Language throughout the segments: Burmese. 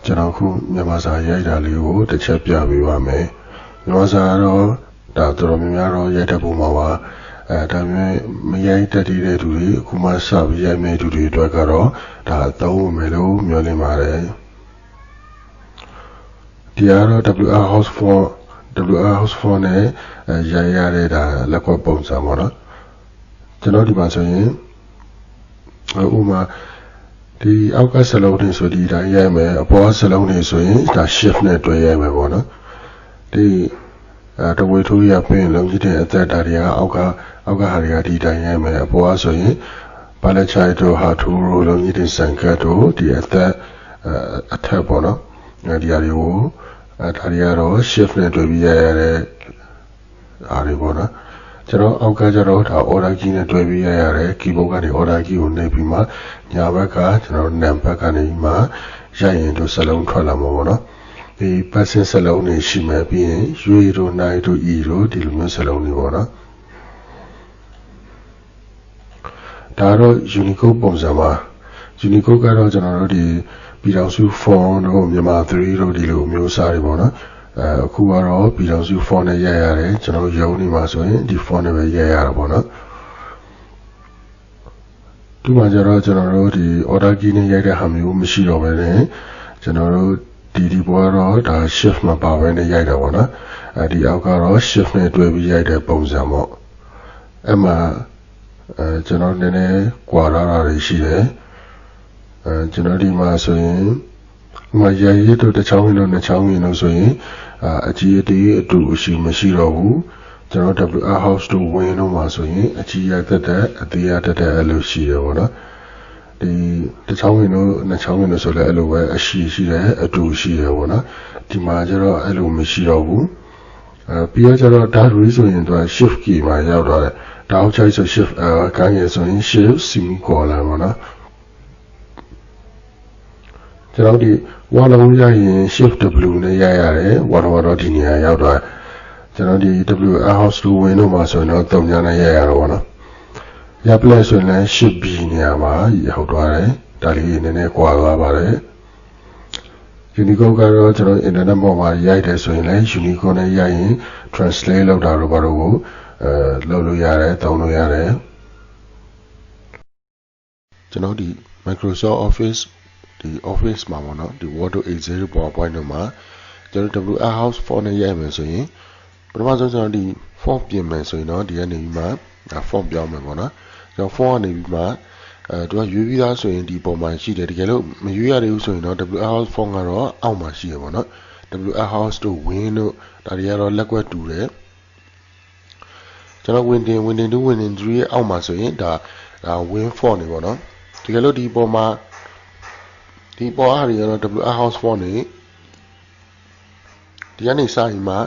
ကျွန်တော်ခုမြန်မာစာရိုက်တာလေးကိုတစ်ချက်ပြပေးပါမယ်မြန်မာစာတော့ဒါတော်တော်များများတော့ရိုက်တတ်ပုံမှာပါဒါပေမဲ့မရိုက်တတ်တဲ့သူတွေအခုမှစပြီးရိုက်မဲ့သူတွေအတွက်ကတော့ဒါသုံးမယ်လို့မျှော်လင့်ပါတယ်ဒီကတော့ WR house for နဲ့ရိုက်ရတဲ့ဒါလက်ကွက်ပုံစံပေါ့နော်ကျွန်တော်ဒီမှာဆိုရင်ဥမာဒီအောက်ကစလုံးတွေဆိုဒီတိုင်းရိုက်မယ်အပေါ်စလုံးတွေဆိုရင်ဒါ shift နဲ့တွဲရိုက်မယ်ပေါ့နော်ဒီတဝေထိုးရပြင်လုံးကြီးတဲ့အသက်တာတွေကအောက်ကဟာတွေကဒီတိုင်းရိုက်မယ်အပေါ်ဆိုရင်ဘာလဲချိုက်တို့ဟာထိုးတို့လုံးကြီးတွေစံကတ်တို့ဒီအသက်အထက်ပေါ့နော်ဒီဟာတွေကိုဒါတွေကတော့ shift နဲ့တွဲပြီးရိုက်ရတဲ့အားတွေပေါ့နော်ကျွန်တော်အောက်ကကျတော့ဒါ order key နဲ့တွဲပြီးရရတယ် keyboard ကနေ order key ကိုနှိပ်ပြီးမှညာဘက်ကကျွန်တော် number ကနေမှရိုက်ရင်တို့စလုံးထွက်လာမှာပေါ့နော်ဒီ passing စလုံးတွေရှိမယ်ပြီးရင် U တို့ 9 တို့ E တို့ဒီလိုမျိုးစလုံးတွေပေါ့နော်ဒါတော့ unicode ပုံစံပါ unicode ကတော့ကျွန်တော်တို့ဒီပြည်ထောင်စု font တို့မြန်မာ3တို့ဒီလိုမျိုးစားတွေပေါ့နော်အခုကတော့ပြည်ထောင်စု font နဲ့ရိုက်ရတယ်ကျွန်တော်ရုံးနေမှာဆိုရင်ဒီ font နဲ့ပဲရိုက်ရတာပေါ့နော်ဒီမှာကျတော့ကျွန်တော်တို့ဒီ order key နဲ့ရိုက်တဲ့ဟာမျိုးမရှိတော့ဘဲနဲ့ကျွန်တော်တို့ဒီဘောတော့ဒါ shift မှာပါပဲနဲ့ရိုက်တာပေါ့နော်ဒီအောက်ကတော့ shift နဲ့တွဲပြီးရိုက်တဲ့ပုံစံပေါ့အဲ့မှာကျွန်တော်နည်းနည်းကွာလာတာတွေရှိတယ်ကျွန်တော်ဒီမှာဆိုရင်မရိုက်ရတော့တစ်ချောင်းလို့နှစ်ချောင်းလို့ဆိုရင်အကြီးအသေးအတူမရှိတော့ဘူးကျွန်တော် WR house တို့ဝင်တော့မှာဆိုရင်အကြီးရတဲ့အသေးရအဲ့လိုရှိတယ်ပေါ့နော်ဒီတစ်ချောင်းလို့နှစ်ချောင်းလို့ဆိုလည်းအဲ့လိုပဲအရှိတယ်အတူရှိတယ်ပေါ့နော်ဒီမှာကျတော့အဲ့လိုမရှိတော့ဘူးပြီးတော့ကျတော့ဒါရီဆိုရင်သူက shift key မှာရောက်တော့တယ်ဒါအောက်ချိုက်ဆို shift ကန်းရဆိုရင် shift semicolon ပေါ့နော်ကျွန်တော်ဒီဝါလုံးရရင် shift W နဲ့ရရတယ်ဝါတော့ဒီနေရာရောက်တော့ကျွန်တော်ဒီ WR house လို့ဝင်တော့မှာဆိုရင်တော့တုံညာနဲ့ရရတော့ဗောနော်ရပလက်ဆိုရင်လည်း shift B နေရာမှာရောက်သွားတယ်ဒါလေးနည်းနည်းကွာသွားပါတယ် unicode ကတော့ကျွန်တော် internet ပေါ်မှာရိုက်တယ်ဆိုရင်လည်း unicode နဲ့ရိုက်ရင် translate လုပ်တာတော့ဘာလို့ကိုလုပ်လို့ရတယ်သုံးလို့ရတယ်ကျွန်တော်ဒီ Microsoft Office ဒီ Office မှာပေါ့နော်ဒီ Word တို့ Excel တို့ PowerPoint တို့မှာကျွန်တော် WR house font နဲ့ရိုက်မယ်ဆိုရင်ပထမဆုံးကျွန်တော်ဒီ font ပြင်မယ်ဆိုရင်တော့ဒီကနေပြီးမှဒါ font ပြောင်းမယ်ပေါ့နော်ကျွန်တော် font ကနေပြီးမှသူကရွေးပြီးသားဆိုရင်ဒီပုံမှန်ရှိတယ်တကယ်လို့မရွေးရသေးဘူးဆိုရင်တော့ WR house font ကတော့အောက်မှာရှိရပေါ့နော် WR house တို့ win တို့ဒါတွေကတော့လက်ကွက်တူတယ်ကျွန်တော် win 2 win 3ရဲ့အောက်မှာဆိုရင်ဒါ win font နေပေါ့နော်တကယ်လို့ဒီပုံမှာဒီပေါ်အားတွေကတော့ WR house font နေဒီကနေစရင်မှာ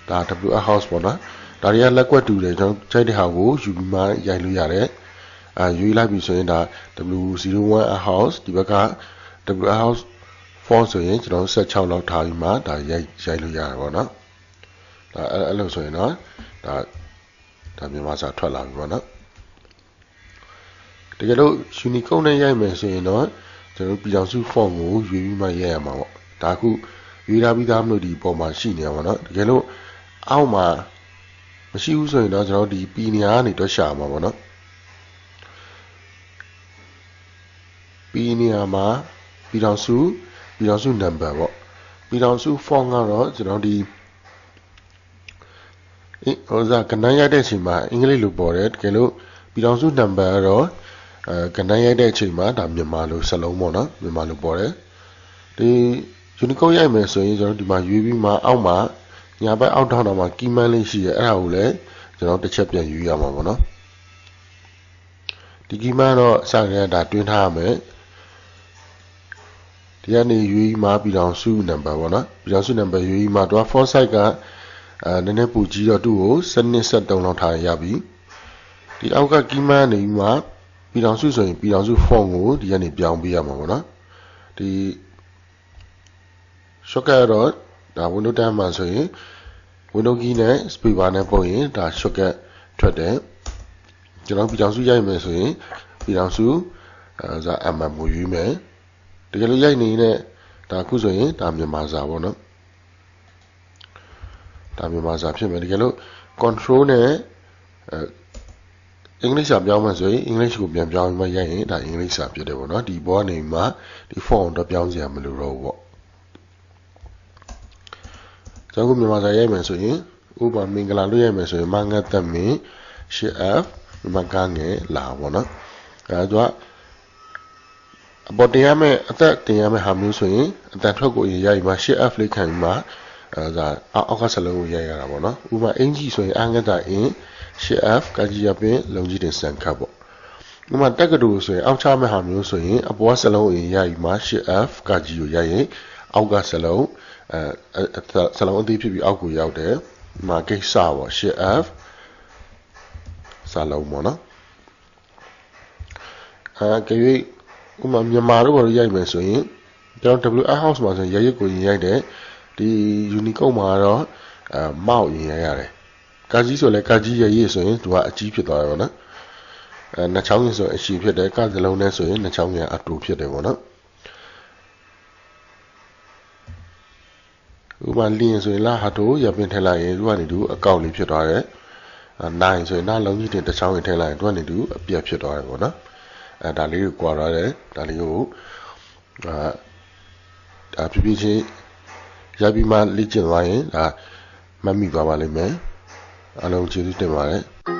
ဒါ WR house ပေါ့နော်ဒါတွေကလက်ကွက်တူတယ်ကျွန်တော်ချိန်တဲ့ဟာကိုယူပြီးမှရိုက်လို့ရတယ်ရွေးလိုက်ပြီဆိုရင်ဒါ W01 house ဒီဘက်က WR house font ဆိုရင်ကျွန်တော်16လောက်ထားပြီးမှဒါရိုက်လို့ရတယ်ပေါ့နော်ဒါအဲ့လိုဆိုရင်တော့ဒါမြန်မာစာထွက်လာပြီပေါ့နော်တကယ်လို့ unicode နဲ့ရိုက်မယ်ဆိုရင်တော့ကျွန်တော်ပြည်ထောင်စု font ကိုရွေးပြီးမှရိုက်ရမှာပေါ့ဒါခုရွေးထားပြီးသားမျိုးဒီပုံမှာရှိနေရပါတော့တကယ်လို့အောက်မှာမရှိဘူးဆိုရင်တော့ကျွန်တော်ဒီ P နေရာကနေတွက်ရှာမှာပေါ့နော် P နေရာမှာပြည်ထောင်စု number ပေါ့ပြည်ထောင်စု font ကတော့ကျွန်တော်ဒီဟိုကဏ္ဍရိုက်တဲ့အချိန်မှာအင်္ဂလိပ်လိုပေါ်တယ်တကယ်လို့ပြည်ထောင်စု number ကတော့ကဏ္ဍရိုက်တဲ့အချိန်မှာဒါမြန်မာလိုစလုံးပေါ့နော်မြန်မာလိုပေါ်တယ်ဒီ unicode ရိုက်မယ်ဆိုရင်ကျွန်တော်ဒီမှာရွေးပြီးမှအောက်မှာညာဘက်အောက်ထောက်တော့မှာ key man လေးရှိတယ်အဲ့ဒါကိုလည်းကျွန်တော်တစ်ချက်ပြန်ရွေးရမှာပေါ့နော်ဒီ key man တော့စရတဲ့ဒါတွင်းထားရမယ်ဒီကနေရွေးမှပြည်ထောင်စု number ပေါ့နော်ပြည်ထောင်စု number ရွေးမှတော့ font size ကနည်းနည်းပိုကြီးတော့သူ့ကို773လောက်ထားရပြီဒီအောက်က key man နေပြီးမှပြည်ထောင်စုဆိုရင်ပြည်ထောင်စု font ကိုဒီကနေပြောင်းပေးရမှာပေါ့နော်ဒီ shortcut တော့ဒါ Windows 10မှာဆိုရင် Windows key နဲ့ space bar နဲ့ပုတ်ရင်ဒါ shortcut ထွက်တယ်ကျွန်တော်ပြည်ထောင်စုရိုက်မယ်ဆိုရင်ပြည်ထောင်စုMM ကိုရွေးမယ်တကယ်လို့ရိုက်နေတဲ့ဒါ ဒါအခုဆိုရင်ဒါမြန်မာစာပေါ့နော်ဒါမြန်မာစာဖြစ်မယ်တကယ်လို့ control နဲ့အင်္ဂလိပ်စာပြောင်းမှဆိုရင်အင်္ဂလိပ်ကိုပြန်ပြောင်းမှရိုက်ရင်ဒါအင်္ဂလိပ်စာဖြစ်တယ်ပေါ့နော်ဒီဘောကနေမှဒီ font တော့ပြောင်းစရာမလိုတော့ဘူးပေါ့ကျွန်တော်မြန်မာစာရိုက်မယ်ဆိုရင်ဥပမာမင်္ဂလာလို့ရိုက်မယ်ဆိုရင်မငတ်သက်မင်း F မကငယ်လာပေါ့နော်အဲဒါအပေါ်တင်ရမယ်အသက်တင်ရမယ်ဟာမျိုးဆိုရင်အတန်ထွက်ကိုရိုက်ပြီးမှ F လေးခံပြီးမှဒါအောက်ကစလုံးကိုရိုက်ရတာပေါ့နော်ဥပမာအင်ကြီးဆိုရင်အငတ်တာအင် F ကကြီးရပင်လုံကြီးတင်စံခတ်ပေါ့ဥပမာတက်ကတူဆိုရင်အောက်ချမဲ့ဟာမျိုးဆိုရင်အပေါ်စလုံးကိုရိုက်ပြီးမှ F ကကြီးကိုရိုက်ရင်အောက်ကစလုံးစလုံးအသေးဖြစ်ပြီးအောက်ကိုရောက်တယ်မှာကိစ္စပေါ့ F စလုံးပေါ့နော်ကြေးဥမာမြန်မာတို့ဘာလို့ရိုက်မယ်ဆိုရင်ကျွန်တော် WR house မှာဆိုရင်ရကိုရင်ရိုက်တယ်ဒီ unicode မှာတော့မောက်ရင်ရိုက်ရတယ်ကာကြီးဆိုလဲကာကြီးရဆိုရင်သူကအကြီးဖြစ်သွားတယ်ပေါ့နော်နှစ်ချောင်းရင်ဆိုအရှိဖြစ်တယ်ကစလုံးနဲ့ဆိုရင်နှစ်ချောင်းရင်အတူဖြစ်တယ်ပေါ့နော်ဥပမာလင်းဆိုရင်လာဟာတိုရပင်ထည့်လိုက်ရင်သူကနေသူအကောင့်လေးဖြစ်သွားတယ်နိုင်ဆိုရင်နားလုံးကြီးတင်တစ်ချောင်းရင်ထည့်လိုက်ရင်သူကနေသူအပြတ်ဖြစ်သွားတယ်ပေါ့နော်ဒါလေးကိုကွာရတယ်ဒါလေးကိုဒါပြပြချင်းရပြီးမှလေ့ကျင့်သွားရင်ဒါမှတ်မိသွားပါလိမ့်မယ်အားလုံးကျေးဇူးတင်ပါတယ်